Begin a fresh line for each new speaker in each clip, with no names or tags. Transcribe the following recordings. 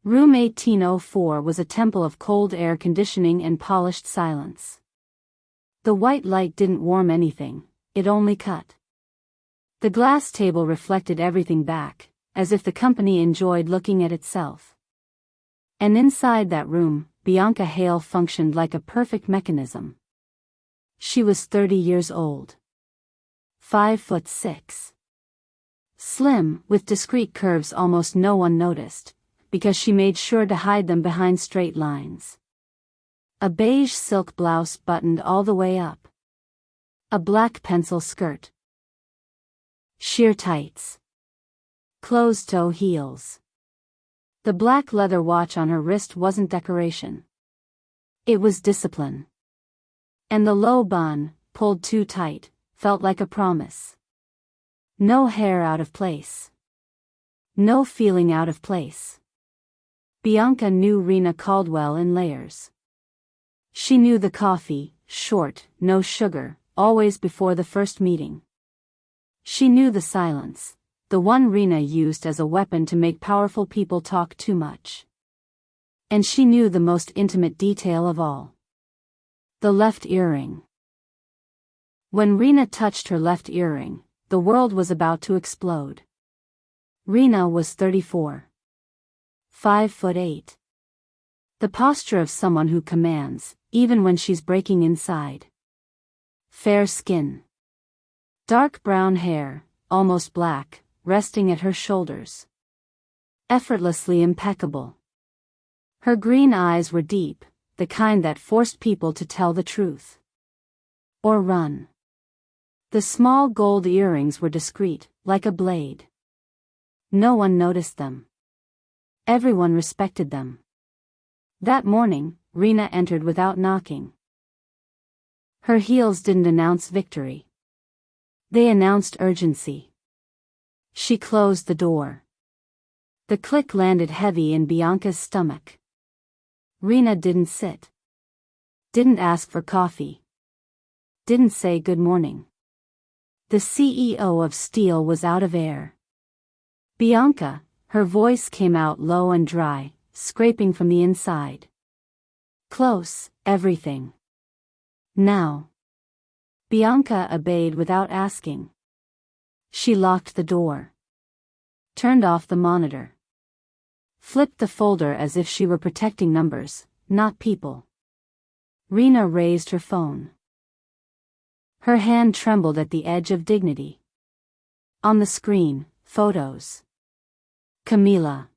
Room 1804 was a temple of cold air conditioning and polished silence. The white light didn't warm anything, it only cut. The glass table reflected everything back, as if the company enjoyed looking at itself. And inside that room, Bianca Hale functioned like a perfect mechanism. She was 30 years old. 5'6". Slim, with discreet curves almost no one noticed, because she made sure to hide them behind straight lines. A beige silk blouse buttoned all the way up. A black pencil skirt. Sheer tights. Closed-toe heels. The black leather watch on her wrist wasn't decoration. It was discipline. And the low bun, pulled too tight, felt like a promise. No hair out of place. No feeling out of place. Bianca knew Rena Caldwell in layers. She knew the coffee, short, no sugar, always before the first meeting. She knew the silence, the one Rena used as a weapon to make powerful people talk too much. And she knew the most intimate detail of all. The left earring. When Rena touched her left earring, the world was about to explode. Rena was 34. 5'8". The posture of someone who commands, even when she's breaking inside. Fair skin. Dark brown hair, almost black, resting at her shoulders. Effortlessly impeccable. Her green eyes were deep, the kind that forced people to tell the truth. Or run. The small gold earrings were discreet, like a blade. No one noticed them. Everyone respected them. That morning, Rena entered without knocking. Her heels didn't announce victory. They announced urgency. She closed the door. The click landed heavy in Bianca's stomach. Rena didn't sit. Didn't ask for coffee. Didn't say good morning. The CEO of Steel was out of air. Bianca, her voice came out low and dry, scraping from the inside. Close, everything. Now. Bianca obeyed without asking. She locked the door. Turned off the monitor. Flipped the folder as if she were protecting numbers, not people. Rena raised her phone. Her hand trembled at the edge of dignity. On the screen, photos. Camila.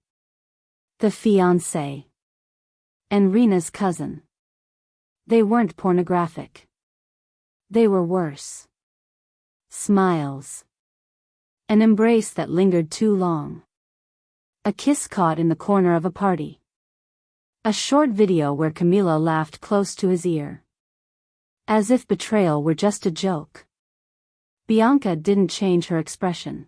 The fiancé. And Rena's cousin. They weren't pornographic. They were worse. Smiles. An embrace that lingered too long. A kiss caught in the corner of a party. A short video where Camila laughed close to his ear. As if betrayal were just a joke. Bianca didn't change her expression.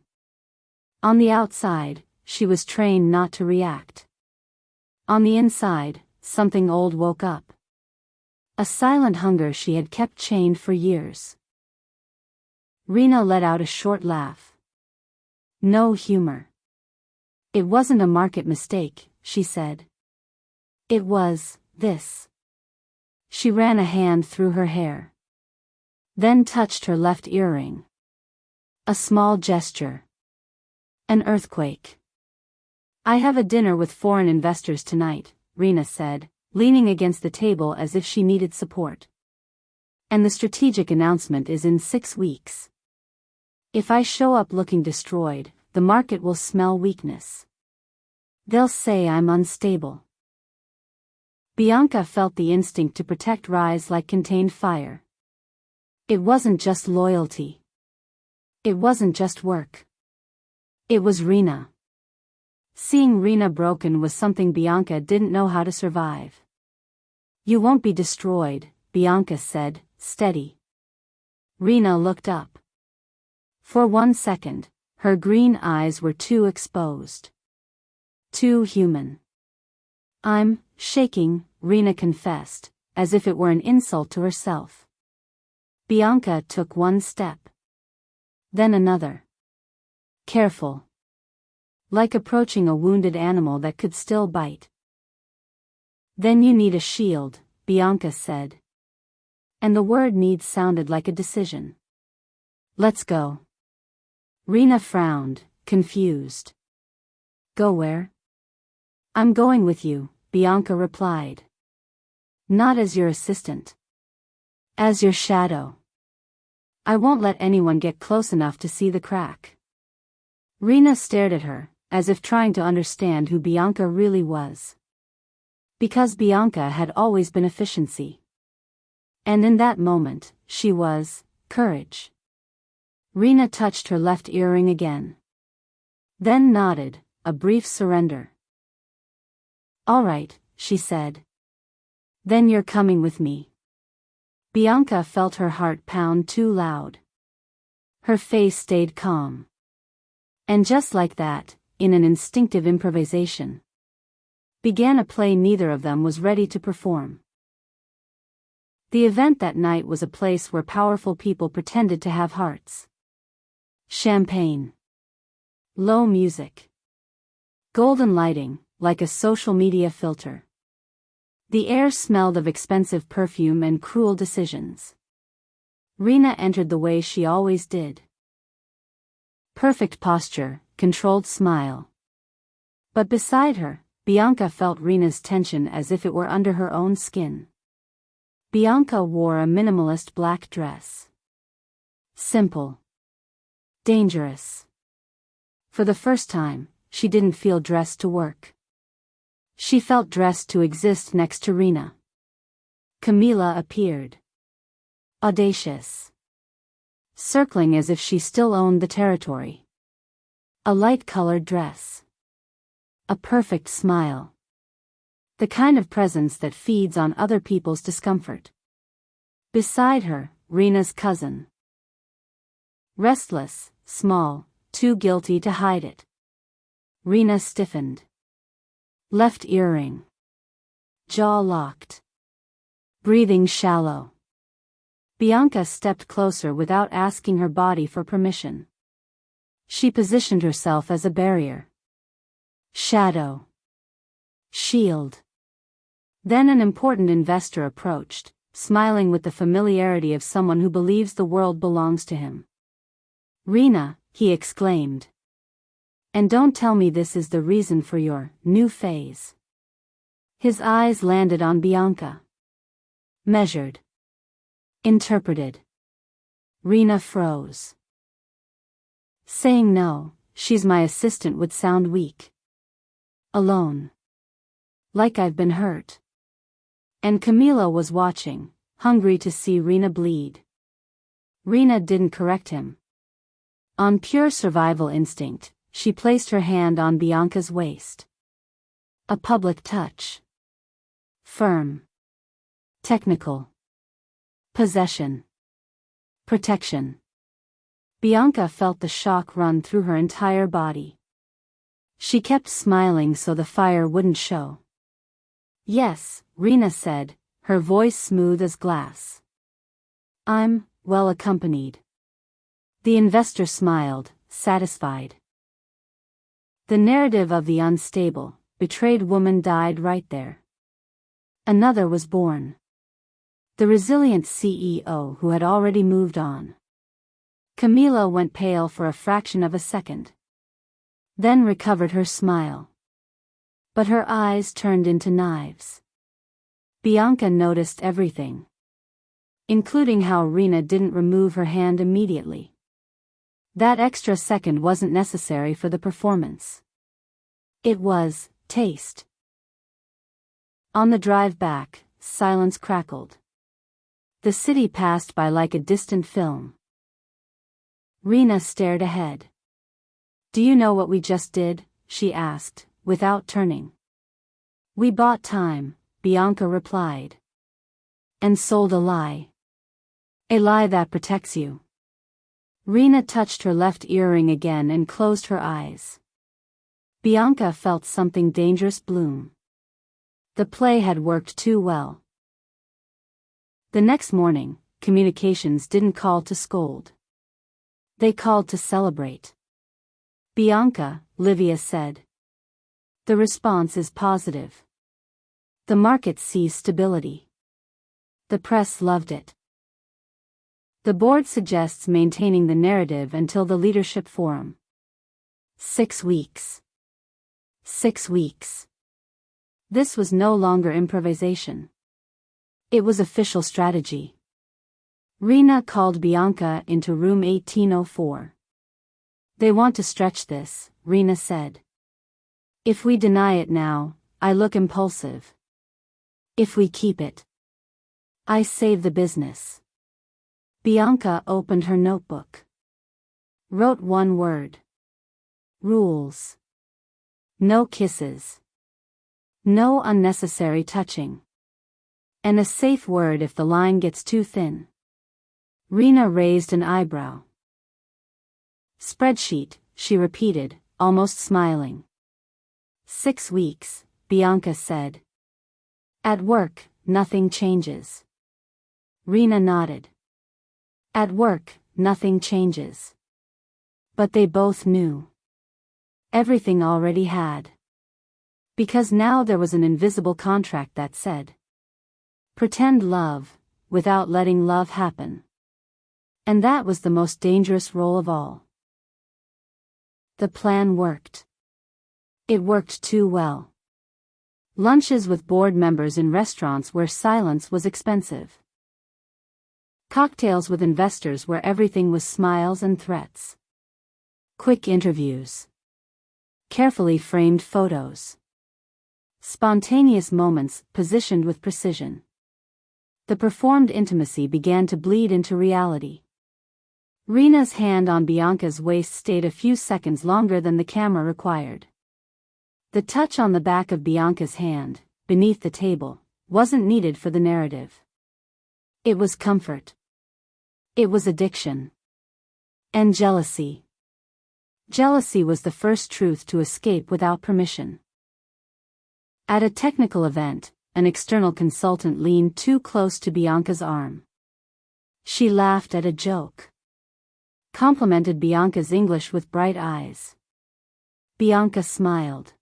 On the outside, she was trained not to react. On the inside, something old woke up. A silent hunger she had kept chained for years. Rena let out a short laugh. No humor. It wasn't a market mistake, she said. It was, this. She ran a hand through her hair. Then touched her left earring. A small gesture. An earthquake. I have a dinner with foreign investors tonight, Rena said, leaning against the table as if she needed support. And the strategic announcement is in 6 weeks. If I show up looking destroyed, the market will smell weakness. They'll say I'm unstable. Bianca felt the instinct to protect rise like contained fire. It wasn't just loyalty. It wasn't just work. It was Rena. Seeing Rena broken was something Bianca didn't know how to survive. You won't be destroyed, Bianca said, steady. Rena looked up. For 1 second, her green eyes were too exposed. Too human. I'm shaking, Rena confessed, as if it were an insult to herself. Bianca took 1 step. Then another. Careful. Like approaching a wounded animal that could still bite. Then you need a shield, Bianca said. And the word need sounded like a decision. Let's go. Rena frowned, confused. Go where? I'm going with you, Bianca replied. Not as your assistant. As your shadow. I won't let anyone get close enough to see the crack. Rena stared at her, as if trying to understand who Bianca really was. Because Bianca had always been efficiency. And in that moment, she was courage. Rena touched her left earring again. Then nodded, a brief surrender. All right, she said. Then you're coming with me. Bianca felt her heart pound too loud. Her face stayed calm. And just like that, in an instinctive improvisation, began a play neither of them was ready to perform. The event that night was a place where powerful people pretended to have hearts. Champagne. Low music. Golden lighting, like a social media filter. The air smelled of expensive perfume and cruel decisions. Rena entered the way she always did. Perfect posture, controlled smile. But beside her, Bianca felt Rena's tension as if it were under her own skin. Bianca wore a minimalist black dress. Simple. Dangerous. For the first time, she didn't feel dressed to work. She felt dressed to exist next to Rena. Camila appeared. Audacious. Circling as if she still owned the territory. A light-colored dress. A perfect smile. The kind of presence that feeds on other people's discomfort. Beside her, Rena's cousin. Restless, small, too guilty to hide it. Rena stiffened. Left earring. Jaw locked. Breathing shallow. Bianca stepped closer without asking her body for permission. She positioned herself as a barrier. Shadow. Shield. Then an important investor approached, smiling with the familiarity of someone who believes the world belongs to him. Rena, he exclaimed. And don't tell me this is the reason for your new phase. His eyes landed on Bianca. Measured. Interpreted. Rena froze. Saying no, she's my assistant would sound weak. Alone. Like I've been hurt. And Camila was watching, hungry to see Rena bleed. Rena didn't correct him. On pure survival instinct, she placed her hand on Bianca's waist. A public touch. Firm. Technical. Possession. Protection. Bianca felt the shock run through her entire body. She kept smiling so the fire wouldn't show. Yes, Rena said, her voice smooth as glass. I'm well accompanied. The investor smiled, satisfied. The narrative of the unstable, betrayed woman died right there. Another was born. The resilient CEO who had already moved on. Camila went pale for a fraction of a second. Then recovered her smile. But her eyes turned into knives. Bianca noticed everything. Including how Rena didn't remove her hand immediately. That extra second wasn't necessary for the performance. It was taste. On the drive back, silence crackled. The city passed by like a distant film. Rena stared ahead. Do you know what we just did? She asked, without turning. We bought time, Bianca replied. And sold a lie. A lie that protects you. Rena touched her left earring again and closed her eyes. Bianca felt something dangerous bloom. The play had worked too well. The next morning, communications didn't call to scold. They called to celebrate. Bianca, Livia said. The response is positive. The market sees stability. The press loved it. The board suggests maintaining the narrative until the leadership forum. 6 weeks. 6 weeks. This was no longer improvisation. It was official strategy. Rena called Bianca into room 1804. They want to stretch this, Rena said. If we deny it now, I look impulsive. If we keep it, I save the business. Bianca opened her notebook. Wrote one word. Rules. No kisses. No unnecessary touching. And a safe word if the line gets too thin. Rena raised an eyebrow. Spreadsheet, she repeated, almost smiling. 6 weeks, Bianca said. At work, nothing changes. Rena nodded. At work, nothing changes. But they both knew. Everything already had. Because now there was an invisible contract that said, pretend love, without letting love happen. And that was the most dangerous role of all. The plan worked. It worked too well. Lunches with board members in restaurants where silence was expensive. Cocktails with investors where everything was smiles and threats. Quick interviews. Carefully framed photos. Spontaneous moments positioned with precision. The performed intimacy began to bleed into reality. Rena's hand on Bianca's waist stayed a few seconds longer than the camera required. The touch on the back of Bianca's hand, beneath the table, wasn't needed for the narrative. It was comfort. It was addiction. And jealousy. Jealousy was the first truth to escape without permission. At a technical event, an external consultant leaned too close to Bianca's arm. She laughed at a joke. Complimented Bianca's English with bright eyes. Bianca smiled.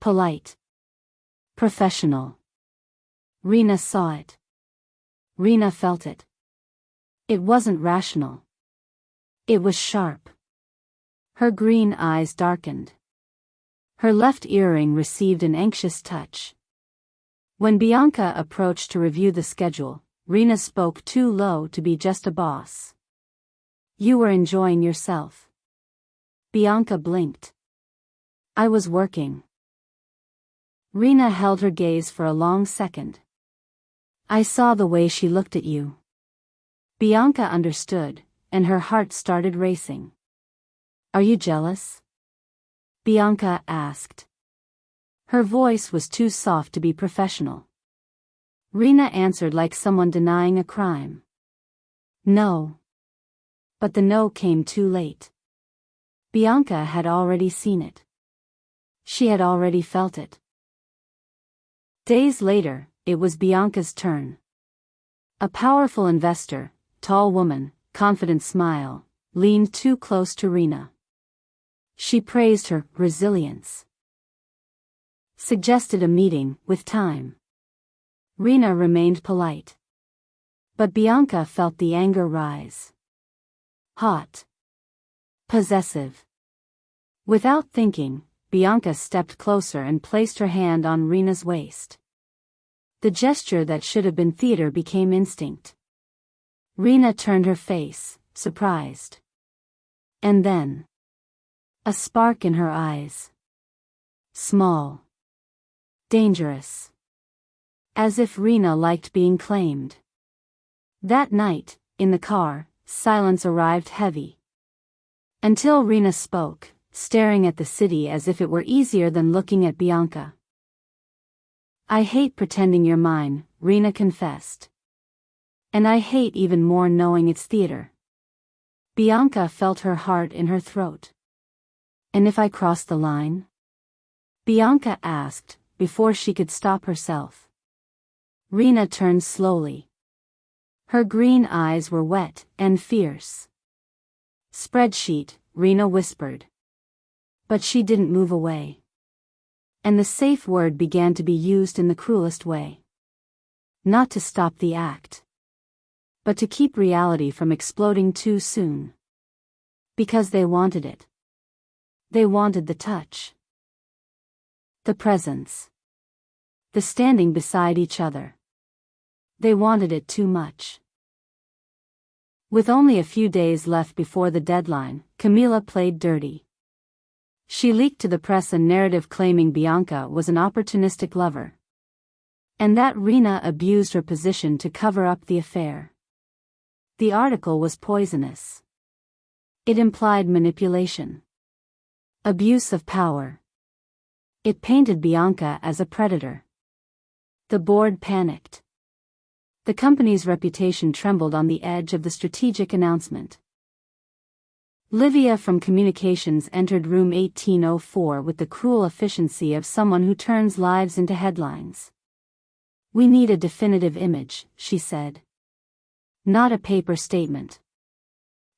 Polite. Professional. Rena saw it. Rena felt it. It wasn't rational. It was sharp. Her green eyes darkened. Her left earring received an anxious touch. When Bianca approached to review the schedule, Rena spoke too low to be just a boss. You were enjoying yourself. Bianca blinked. I was working. Rena held her gaze for a long second. I saw the way she looked at you. Bianca understood, and her heart started racing. Are you jealous? Bianca asked. Her voice was too soft to be professional. Rena answered like someone denying a crime. No. But the no came too late. Bianca had already seen it. She had already felt it. Days later, it was Bianca's turn. A powerful investor, tall woman, confident smile, leaned too close to Rena. She praised her resilience. Suggested a meeting with time. Rena remained polite. But Bianca felt the anger rise. Hot. Possessive. Without thinking, Bianca stepped closer and placed her hand on Rena's waist. The gesture that should have been theater became instinct. Rena turned her face, surprised. And then, a spark in her eyes. Small. Dangerous. As if Rena liked being claimed. That night, in the car, silence arrived heavy. Until Rena spoke, staring at the city as if it were easier than looking at Bianca. I hate pretending you're mine, Rena confessed. And I hate even more knowing it's theater. Bianca felt her heart in her throat. And if I cross the line? Bianca asked, before she could stop herself. Rena turned slowly. Her green eyes were wet and fierce. Spreadsheet, Rena whispered. But she didn't move away. And the safe word began to be used in the cruelest way. Not to stop the act, but to keep reality from exploding too soon. Because they wanted it. They wanted the touch. The presence. The standing beside each other. They wanted it too much. With only a few days left before the deadline, Camila played dirty. She leaked to the press a narrative claiming Bianca was an opportunistic lover. And that Rena abused her position to cover up the affair. The article was poisonous. It implied manipulation. Abuse of power. It painted Bianca as a predator. The board panicked. The company's reputation trembled on the edge of the strategic announcement. Livia from communications entered room 1804 with the cruel efficiency of someone who turns lives into headlines. "We need a definitive image," she said. "Not a paper statement.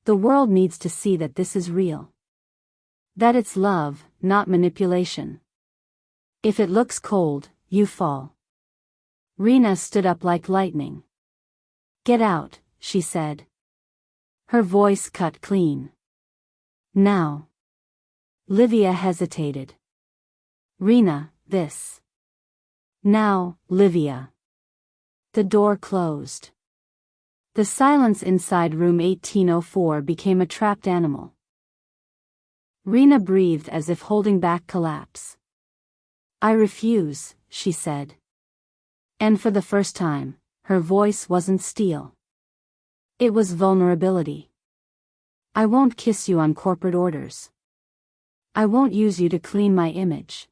The world needs to see that this is real. That it's love, not manipulation. If it looks cold, you fall." Rena stood up like lightning. "Get out," she said. Her voice cut clean. "Now." Livia hesitated. "Rena, this." "Now, Livia." The door closed. The silence inside room 1804 became a trapped animal. Rena breathed as if holding back collapse. "I refuse," she said. And for the first time, her voice wasn't steel. It was vulnerability. "I won't kiss you on corporate orders. I won't use you to clean my image."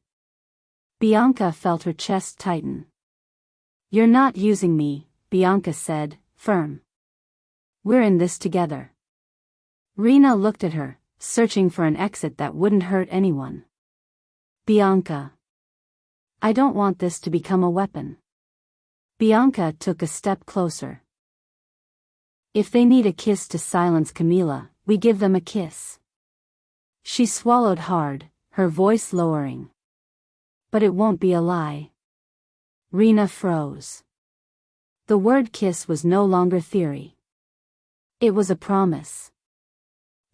Bianca felt her chest tighten. "You're not using me," Bianca said, firm. "We're in this together." Rena looked at her, searching for an exit that wouldn't hurt anyone. "Bianca. I don't want this to become a weapon." Bianca took a step closer. "If they need a kiss to silence Camila, we give them a kiss." She swallowed hard, her voice lowering. "But it won't be a lie." Rena froze. The word kiss was no longer theory. It was a promise.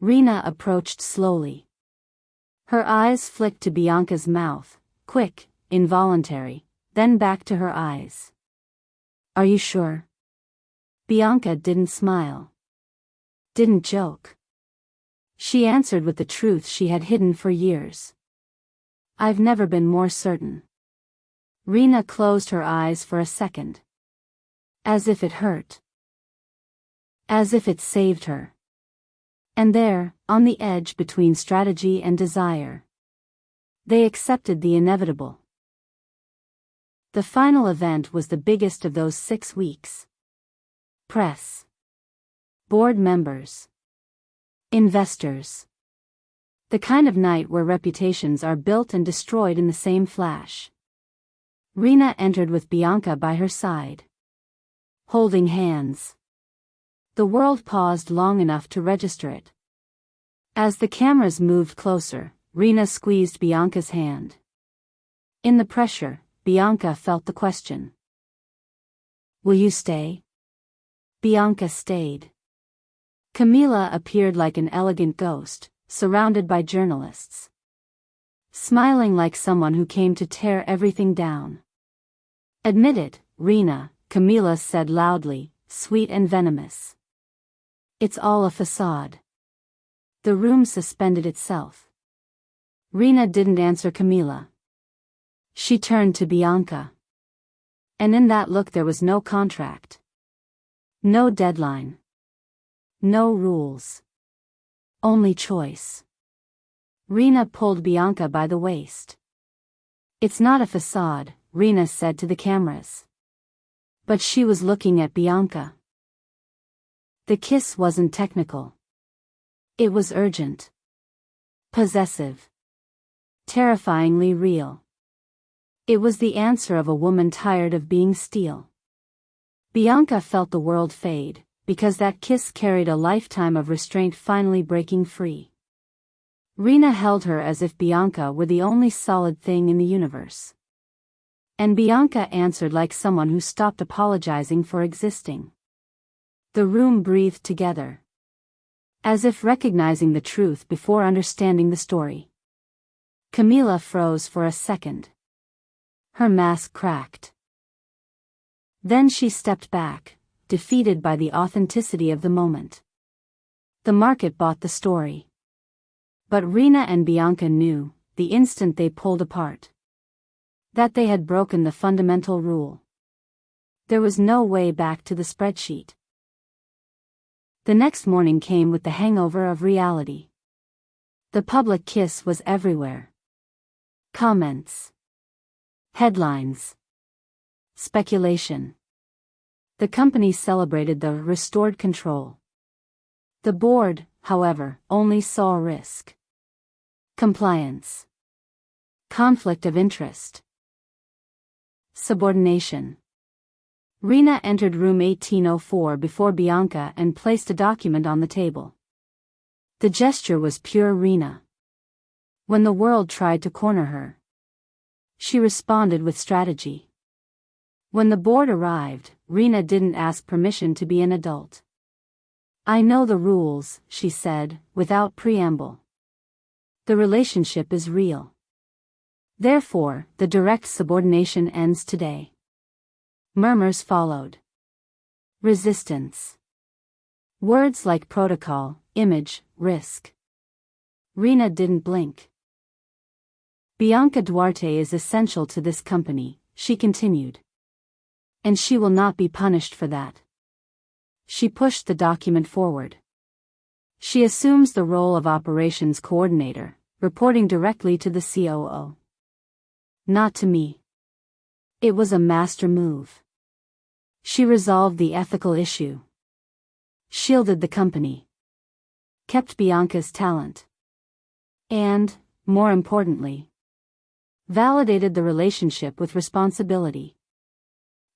Rena approached slowly. Her eyes flicked to Bianca's mouth, quick, involuntary, then back to her eyes. "Are you sure?" Bianca didn't smile. Didn't joke. She answered with the truth she had hidden for years. "I've never been more certain." Rena closed her eyes for a second. As if it hurt. As if it saved her. And there, on the edge between strategy and desire, they accepted the inevitable. The final event was the biggest of those 6 weeks. Press. Board members. Investors. The kind of night where reputations are built and destroyed in the same flash. Rena entered with Bianca by her side. Holding hands. The world paused long enough to register it. As the cameras moved closer, Rena squeezed Bianca's hand. In the pressure, Bianca felt the question. "Will you stay?" Bianca stayed. Camila appeared like an elegant ghost, surrounded by journalists. Smiling like someone who came to tear everything down. "Admit it, Rena," Camila said loudly, sweet and venomous. "It's all a facade." The room suspended itself. Rena didn't answer Camila. She turned to Bianca. And in that look there was no contract. No deadline. No rules. Only choice. Rena pulled Bianca by the waist. "It's not a facade," Rena said to the cameras. But she was looking at Bianca. The kiss wasn't technical. It was urgent. Possessive. Terrifyingly real. It was the answer of a woman tired of being steel. Bianca felt the world fade, because that kiss carried a lifetime of restraint finally breaking free. Rena held her as if Bianca were the only solid thing in the universe. And Bianca answered like someone who stopped apologizing for existing. The room breathed together, as if recognizing the truth before understanding the story. Camila froze for a second. Her mask cracked. Then she stepped back, defeated by the authenticity of the moment. The market bought the story. But Rena and Bianca knew, the instant they pulled apart, that they had broken the fundamental rule. There was no way back to the spreadsheet. The next morning came with the hangover of reality. The public kiss was everywhere. Comments. Headlines. Speculation. The company celebrated the restored control. The board, however, only saw risk. Compliance. Conflict of interest. Subordination. Rena entered room 1804 before Bianca and placed a document on the table. The gesture was pure Rena. When the world tried to corner her, she responded with strategy. When the board arrived, Rena didn't ask permission to be an adult. "I know the rules," she said, without preamble. "The relationship is real. Therefore, the direct subordination ends today." Murmurs followed. Resistance. Words like protocol, image, risk. Rena didn't blink. "Bianca Duarte is essential to this company," she continued. "And she will not be punished for that." She pushed the document forward. "She assumes the role of operations coordinator, reporting directly to the COO. Not to me." It was a master move. She resolved the ethical issue. Shielded the company. Kept Bianca's talent. And, more importantly, validated the relationship with responsibility.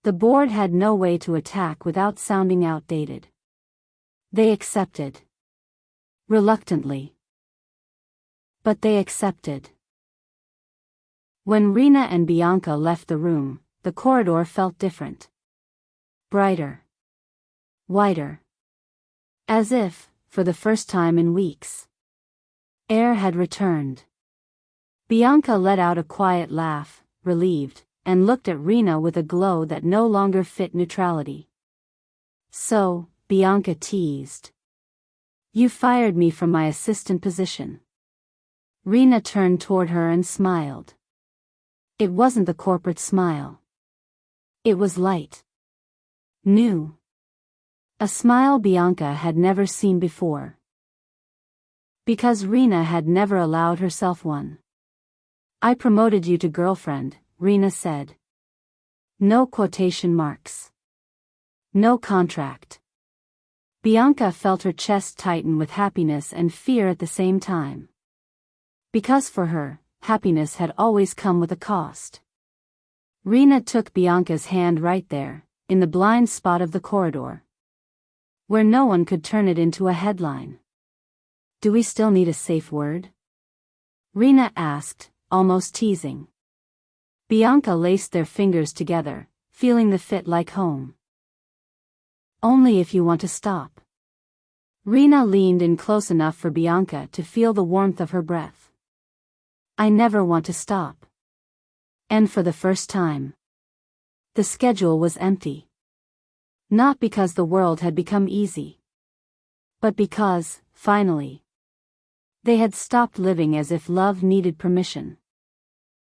The board had no way to attack without sounding outdated. They accepted. Reluctantly. But they accepted. When Rena and Bianca left the room, the corridor felt different. Brighter. Wider. As if, for the first time in weeks, air had returned. Bianca let out a quiet laugh, relieved, and looked at Rena with a glow that no longer fit neutrality. "So," Bianca teased, "you fired me from my assistant position." Rena turned toward her and smiled. It wasn't the corporate smile. It was light. New. A smile Bianca had never seen before. Because Rena had never allowed herself one. "I promoted you to girlfriend," Rena said. No quotation marks. No contract. Bianca felt her chest tighten with happiness and fear at the same time. Because for her, happiness had always come with a cost. Rena took Bianca's hand right there, in the blind spot of the corridor, where no one could turn it into a headline. "Do we still need a safe word?" Rena asked, almost teasing. Bianca laced their fingers together, feeling the fit like home. "Only if you want to stop." Rena leaned in close enough for Bianca to feel the warmth of her breath. "I never want to stop." And for the first time, the schedule was empty. Not because the world had become easy, but because, finally, they had stopped living as if love needed permission.